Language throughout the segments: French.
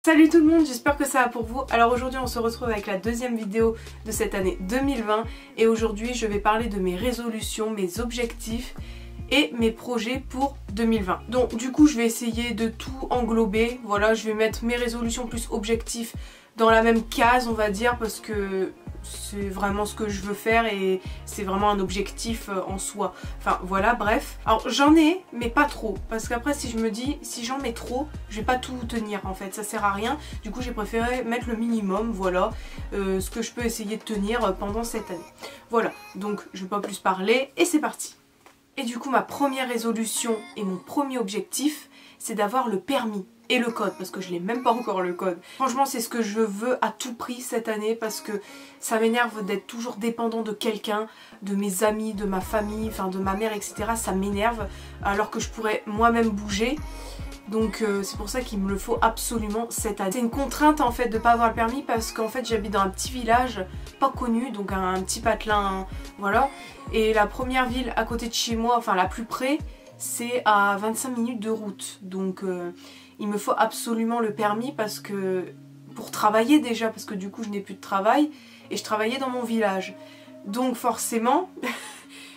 Salut tout le monde, j'espère que ça va pour vous. Alors aujourd'hui on se retrouve avec la deuxième vidéo de cette année 2020 et aujourd'hui je vais parler de mes résolutions, mes objectifs et mes projets pour 2020. Donc du coup je vais essayer de tout englober, voilà, je vais mettre mes résolutions plus objectifs dans la même case on va dire parce que c'est vraiment ce que je veux faire et c'est vraiment un objectif en soi. Enfin voilà, bref. Alors j'en ai mais pas trop parce qu'après si je me dis si j'en mets trop je vais pas tout tenir en fait, ça sert à rien. Du coup j'ai préféré mettre le minimum, voilà, ce que je peux essayer de tenir pendant cette année. Voilà, donc je vais pas plus parler et c'est parti. Et du coup ma première résolution et mon premier objectif c'est d'avoir le permis. Et le code, parce que je l'ai même pas encore le code. Franchement c'est ce que je veux à tout prix cette année parce que ça m'énerve d'être toujours dépendant de quelqu'un, de mes amis, de ma famille, enfin de ma mère etc. Ça m'énerve alors que je pourrais moi-même bouger. Donc c'est pour ça qu'il me le faut absolument cette année. C'est une contrainte en fait de pas avoir le permis parce qu'en fait j'habite dans un petit village pas connu, donc un petit patelin, voilà. Et la première ville à côté de chez moi, enfin la plus près, c'est à 25 minutes de route. Donc il me faut absolument le permis parce que pour travailler déjà, parce que du coup je n'ai plus de travail et je travaillais dans mon village. Donc forcément,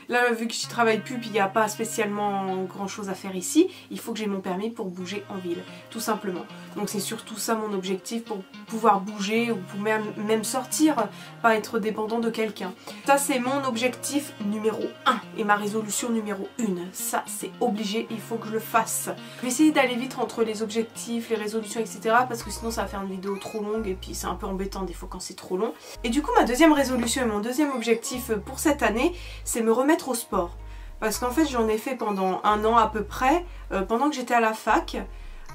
là vu que je travaille plus puis il n'y a pas spécialement grand chose à faire ici, il faut que j'ai mon permis pour bouger en ville, tout simplement. Donc c'est surtout ça mon objectif, pour pouvoir bouger ou pour même sortir, pas être dépendant de quelqu'un. Ça c'est mon objectif numéro 1 et ma résolution numéro 1. Ça c'est obligé, il faut que je le fasse. Je vais essayer d'aller vite entre les objectifs, les résolutions etc. parce que sinon ça va faire une vidéo trop longue et puis c'est un peu embêtant des fois quand c'est trop long. Et du coup ma deuxième résolution et mon deuxième objectif pour cette année c'est me remettre au sport. Parce qu'en fait j'en ai fait pendant un an à peu près, pendant que j'étais à la fac.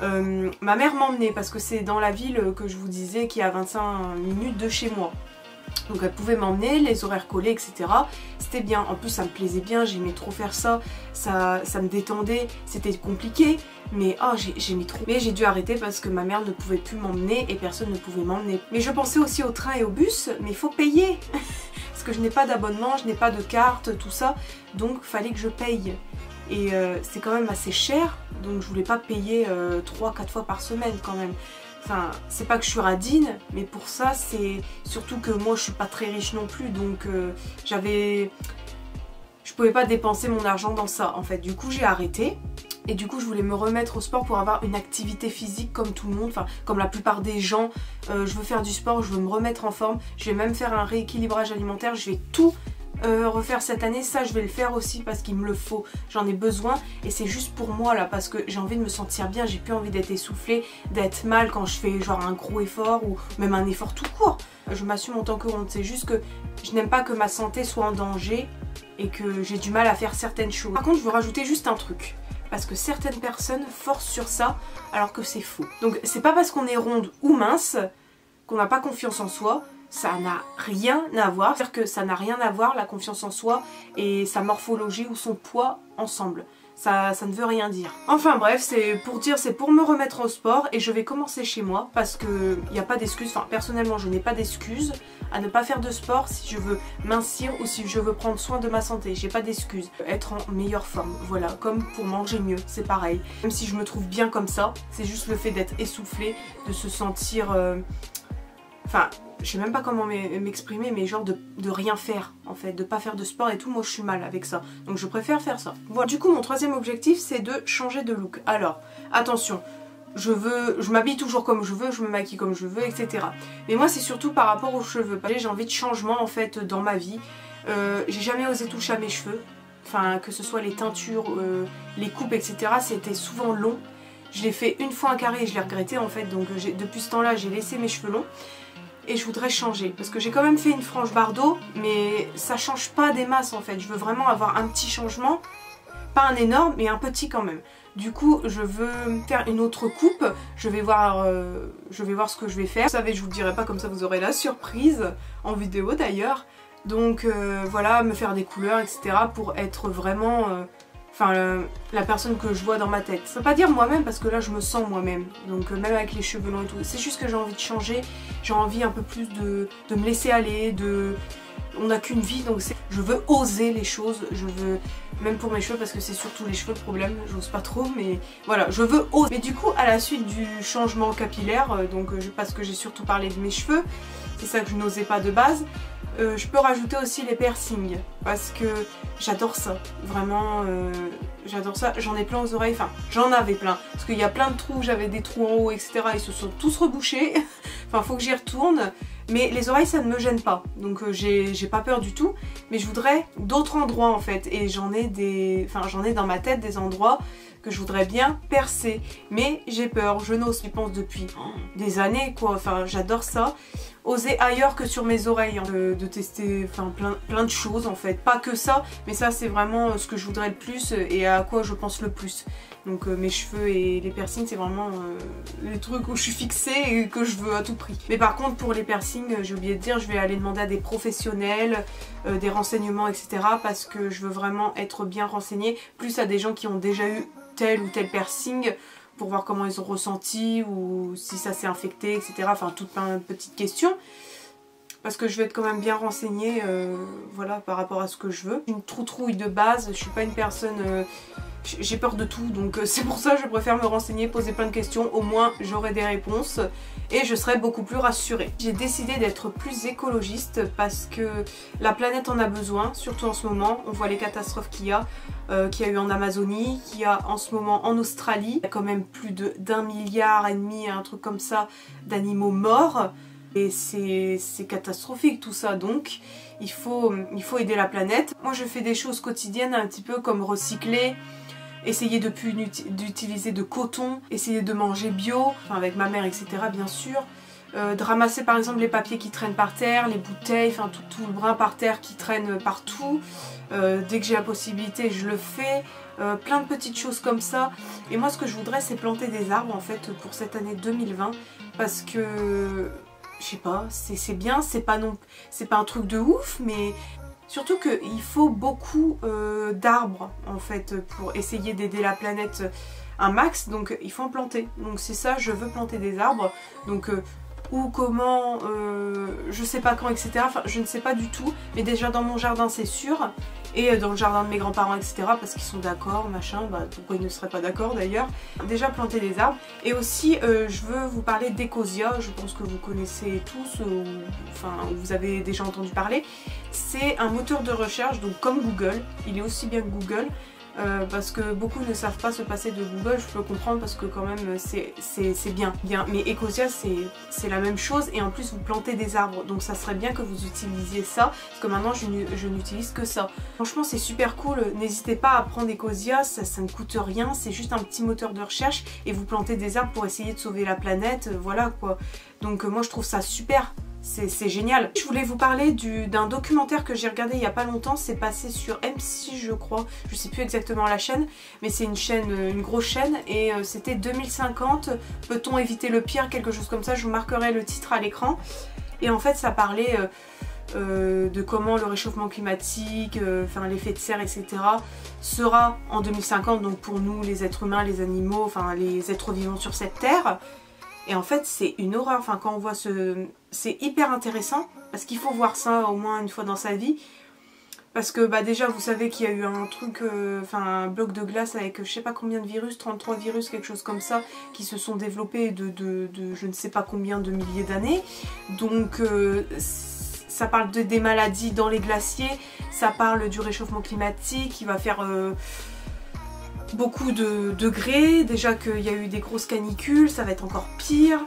Ma mère m'emmenait parce que c'est dans la ville que je vous disais qui est à 25 minutes de chez moi. Donc elle pouvait m'emmener, les horaires collés etc. C'était bien, en plus ça me plaisait bien, j'aimais trop faire ça, ça me détendait, c'était compliqué mais oh j'aimais trop. Mais j'ai dû arrêter parce que ma mère ne pouvait plus m'emmener et personne ne pouvait m'emmener. Mais je pensais aussi au train et au bus, mais il faut payer parce que je n'ai pas d'abonnement, je n'ai pas de carte, tout ça, donc fallait que je paye. Et c'est quand même assez cher, donc je voulais pas payer 3-4 fois par semaine quand même. Enfin, c'est pas que je suis radine, mais pour ça c'est surtout que moi je suis pas très riche non plus, donc je pouvais pas dépenser mon argent dans ça en fait. Du coup j'ai arrêté. Et du coup je voulais me remettre au sport pour avoir une activité physique comme tout le monde, enfin comme la plupart des gens. Je veux faire du sport, je veux me remettre en forme, je vais même faire un rééquilibrage alimentaire, je vais tout refaire cette année. Ça je vais le faire aussi parce qu'il me le faut, j'en ai besoin et c'est juste pour moi là parce que j'ai envie de me sentir bien, j'ai plus envie d'être essoufflée, d'être mal quand je fais genre un gros effort ou même un effort tout court. Je m'assume en tant que honte, c'est juste que je n'aime pas que ma santé soit en danger et que j'ai du mal à faire certaines choses. Par contre je veux rajouter juste un truc. Parce que certaines personnes forcent sur ça alors que c'est faux. Donc c'est pas parce qu'on est ronde ou mince qu'on n'a pas confiance en soi, ça n'a rien à voir. C'est-à-dire que ça n'a rien à voir la confiance en soi et sa morphologie ou son poids ensemble. Ça ne veut rien dire. Enfin bref, c'est pour dire, c'est pour me remettre au sport et je vais commencer chez moi parce que il n'y a pas d'excuse, enfin personnellement je n'ai pas d'excuse à ne pas faire de sport si je veux mincir ou si je veux prendre soin de ma santé, j'ai pas d'excuse. Être en meilleure forme, voilà, comme pour manger mieux, c'est pareil. Même si je me trouve bien comme ça, c'est juste le fait d'être essoufflé, de se sentir... Enfin, je sais même pas comment m'exprimer, mais genre de rien faire en fait, de pas faire de sport et tout, moi je suis mal avec ça. Donc je préfère faire ça. Voilà. Du coup mon troisième objectif c'est de changer de look. Alors, attention, je m'habille toujours comme je veux, je me maquille comme je veux, etc. Mais moi c'est surtout par rapport aux cheveux. J'ai envie de changement en fait dans ma vie. J'ai jamais osé toucher à mes cheveux. Enfin, que ce soit les teintures, les coupes, etc. C'était souvent long. Je l'ai fait une fois un carré et je l'ai regretté en fait. Donc depuis ce temps-là j'ai laissé mes cheveux longs. Et je voudrais changer parce que j'ai quand même fait une frange bardeau mais ça change pas des masses en fait. Je veux vraiment avoir un petit changement, pas un énorme mais un petit quand même. Du coup je veux faire une autre coupe, je vais voir ce que je vais faire. Vous savez, je vous le dirai pas, comme ça vous aurez la surprise en vidéo d'ailleurs. Donc voilà, me faire des couleurs etc. pour être vraiment... Enfin, la personne que je vois dans ma tête. Ça veut pas dire moi-même parce que là je me sens moi-même. Donc même avec les cheveux longs et tout. C'est juste que j'ai envie de changer. J'ai envie un peu plus de me laisser aller, on n'a qu'une vie, donc je veux oser les choses, je veux, même pour mes cheveux, parce que c'est surtout les cheveux le problème, j'ose pas trop, mais voilà, je veux oser. Mais du coup, à la suite du changement capillaire, donc parce que j'ai surtout parlé de mes cheveux, c'est ça que je n'osais pas de base, je peux rajouter aussi les piercings, parce que j'adore ça, vraiment, j'adore ça. J'en ai plein aux oreilles, enfin j'en avais plein, parce qu'il y a plein de trous, j'avais des trous en haut, etc. Ils se sont tous rebouchés, enfin faut que j'y retourne. Mais les oreilles ça ne me gêne pas, donc j'ai pas peur du tout, mais je voudrais d'autres endroits en fait, et j'en ai dans ma tête des endroits que je voudrais bien percer, mais j'ai peur, je n'ose, j'y pense depuis des années quoi, enfin j'adore ça, oser ailleurs que sur mes oreilles, hein, de tester enfin plein de choses en fait, pas que ça, mais ça c'est vraiment ce que je voudrais le plus et à quoi je pense le plus. Donc mes cheveux et les piercings c'est vraiment les trucs où je suis fixée et que je veux à tout prix. Mais par contre pour les piercings, j'ai oublié de dire, je vais aller demander à des professionnels, des renseignements etc. parce que je veux vraiment être bien renseignée, plus à des gens qui ont déjà eu tel ou tel piercing pour voir comment ils ont ressenti ou si ça s'est infecté etc. Enfin toutes plein de petites questions. Parce que je vais être quand même bien renseignée voilà, par rapport à ce que je veux. Une troutrouille de base, je suis pas une personne... j'ai peur de tout, donc c'est pour ça que je préfère me renseigner, poser plein de questions, au moins j'aurai des réponses et je serai beaucoup plus rassurée. J'ai décidé d'être plus écologiste parce que la planète en a besoin, surtout en ce moment. On voit les catastrophes qu'il y a eu en Amazonie, qu'il y a en ce moment en Australie. Il y a quand même plus d'1,5 milliard, un truc comme ça, d'animaux morts. Et c'est catastrophique tout ça, donc il faut aider la planète. Moi je fais des choses quotidiennes un petit peu comme recycler, essayer de plus d'utiliser de coton, essayer de manger bio, enfin avec ma mère etc bien sûr. De ramasser par exemple les papiers qui traînent par terre, les bouteilles, enfin tout le brin par terre qui traîne partout. Dès que j'ai la possibilité je le fais. Plein de petites choses comme ça. Et moi ce que je voudrais c'est planter des arbres en fait pour cette année 2020 parce que... je sais pas, c'est bien, c'est pas un truc de ouf, mais surtout qu'il faut beaucoup d'arbres en fait pour essayer d'aider la planète un max, donc il faut en planter. Donc c'est ça, je veux planter des arbres, donc où, comment, je sais pas quand, etc. Enfin, je ne sais pas du tout, mais déjà dans mon jardin c'est sûr, et dans le jardin de mes grands-parents, etc. parce qu'ils sont d'accord, machin, bah pourquoi ils ne seraient pas d'accord d'ailleurs. Déjà planter des arbres, et aussi je veux vous parler d'Ecosia, je pense que vous connaissez tous, enfin vous avez déjà entendu parler. C'est un moteur de recherche, donc comme Google, il est aussi bien que Google. Parce que beaucoup ne savent pas se passer de Google, je peux comprendre parce que quand même c'est bien. Mais Ecosia c'est la même chose et en plus vous plantez des arbres, donc ça serait bien que vous utilisiez ça, parce que maintenant je n'utilise que ça. Franchement c'est super cool, n'hésitez pas à prendre Ecosia, ça ne coûte rien, c'est juste un petit moteur de recherche et vous plantez des arbres pour essayer de sauver la planète, voilà quoi. Donc moi je trouve ça super. C'est génial. Je voulais vous parler d'un documentaire que j'ai regardé il n'y a pas longtemps, c'est passé sur M6 je crois, je sais plus exactement la chaîne, mais c'est une grosse chaîne et c'était 2050, peut-on éviter le pire, quelque chose comme ça, je vous marquerai le titre à l'écran. Et en fait ça parlait de comment le réchauffement climatique, enfin l'effet de serre etc. sera en 2050, donc pour nous les êtres humains, les animaux, enfin les êtres vivants sur cette terre. Et en fait c'est une horreur, enfin quand on voit c'est hyper intéressant parce qu'il faut voir ça au moins une fois dans sa vie. Parce que bah déjà vous savez qu'il y a eu un truc, enfin un bloc de glace avec je sais pas combien de virus, 33 virus, quelque chose comme ça, qui se sont développés de je ne sais pas combien de milliers d'années. Donc ça parle des maladies dans les glaciers, ça parle du réchauffement climatique qui va faire... beaucoup de degrés, déjà qu'il y a eu des grosses canicules, ça va être encore pire,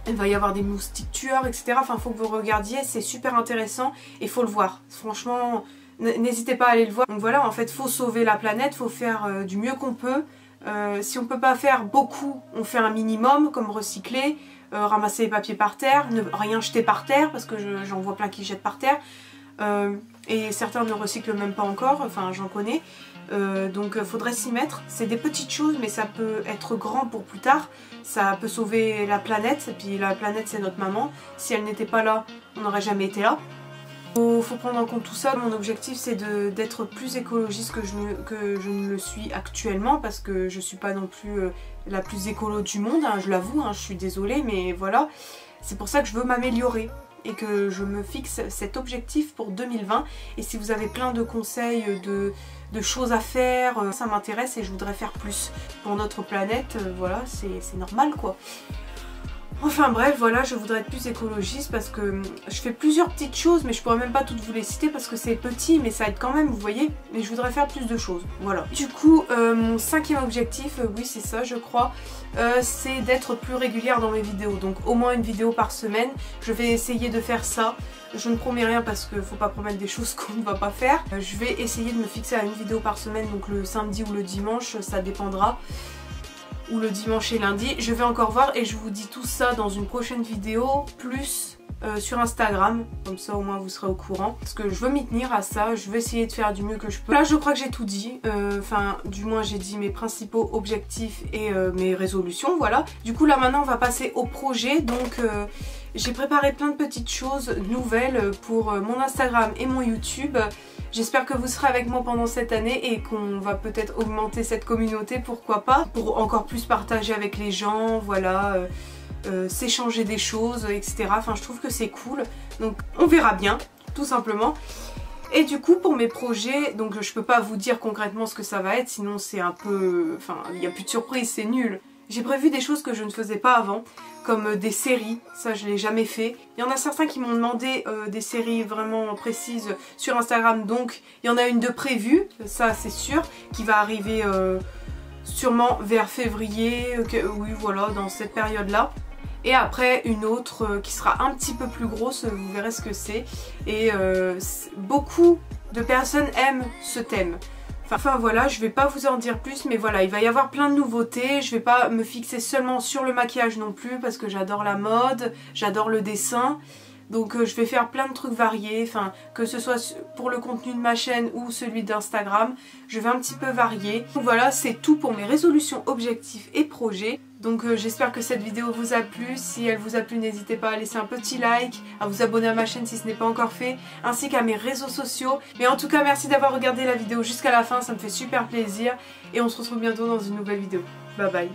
il va y avoir des moustiques tueurs, etc. Enfin, faut que vous regardiez, c'est super intéressant et faut le voir. Franchement, n'hésitez pas à aller le voir. Donc voilà, en fait, faut sauver la planète, faut faire du mieux qu'on peut. Si on peut pas faire beaucoup, on fait un minimum, comme recycler, ramasser les papiers par terre, ne rien jeter par terre, parce que j'en vois plein qui jettent par terre. Et certains ne recyclent même pas encore, enfin j'en connais. Donc faudrait s'y mettre. C'est des petites choses mais ça peut être grand pour plus tard. Ça peut sauver la planète, et puis la planète c'est notre maman. Si elle n'était pas là, on n'aurait jamais été là. Faut prendre en compte tout ça. Mon objectif c'est d'être plus écologiste que je ne le suis actuellement, parce que je suis pas non plus la plus écolo du monde, hein, je l'avoue, hein, je suis désolée, mais voilà. C'est pour ça que je veux m'améliorer. et que je me fixe cet objectif pour 2020. Et si vous avez plein de conseils, de choses à faire, ça m'intéresse et je voudrais faire plus pour notre planète, voilà, c'est normal quoi. Enfin bref, voilà, je voudrais être plus écologiste parce que je fais plusieurs petites choses, mais je pourrais même pas toutes vous les citer parce que c'est petit, mais ça aide quand même, vous voyez. Mais je voudrais faire plus de choses, voilà. Du coup, mon 5e objectif, oui c'est ça je crois, c'est d'être plus régulière dans mes vidéos. Donc au moins une vidéo par semaine, je vais essayer de faire ça. Je ne promets rien parce qu'il faut pas promettre des choses qu'on ne va pas faire. Je vais essayer de me fixer à une vidéo par semaine, donc le samedi ou le dimanche, ça dépendra. Ou le dimanche et lundi, je vais encore voir et je vous dis tout ça dans une prochaine vidéo, plus sur Instagram, comme ça au moins vous serez au courant, parce que je veux m'y tenir à ça, je vais essayer de faire du mieux que je peux. Là je crois que j'ai tout dit, enfin du moins j'ai dit mes principaux objectifs et mes résolutions, voilà. Du coup là maintenant on va passer au projet, donc j'ai préparé plein de petites choses nouvelles pour mon Instagram et mon YouTube. J'espère que vous serez avec moi pendant cette année et qu'on va peut-être augmenter cette communauté, pourquoi pas, pour encore plus partager avec les gens, voilà, s'échanger des choses, etc. Enfin, je trouve que c'est cool, donc on verra bien, tout simplement. Et du coup, pour mes projets, donc je peux pas vous dire concrètement ce que ça va être, sinon c'est un peu... Enfin, il n'y a plus de surprise, c'est nul. J'ai prévu des choses que je ne faisais pas avant, comme des séries, ça je l'ai jamais fait. Il y en a certains qui m'ont demandé des séries vraiment précises sur Instagram, donc il y en a une de prévue, ça c'est sûr, qui va arriver sûrement vers février, oui voilà, dans cette période-là. Et après une autre qui sera un petit peu plus grosse, vous verrez ce que c'est. Et beaucoup de personnes aiment ce thème. Enfin voilà, je vais pas vous en dire plus, mais voilà, il va y avoir plein de nouveautés. Je vais pas me fixer seulement sur le maquillage non plus, parce que j'adore la mode, j'adore le dessin. Donc je vais faire plein de trucs variés, enfin que ce soit pour le contenu de ma chaîne ou celui d'Instagram, je vais un petit peu varier. Donc voilà, c'est tout pour mes résolutions, objectifs et projets. Donc j'espère que cette vidéo vous a plu. Si elle vous a plu, n'hésitez pas à laisser un petit like, à vous abonner à ma chaîne si ce n'est pas encore fait, ainsi qu'à mes réseaux sociaux. Mais en tout cas, merci d'avoir regardé la vidéo jusqu'à la fin, ça me fait super plaisir. Et on se retrouve bientôt dans une nouvelle vidéo. Bye bye.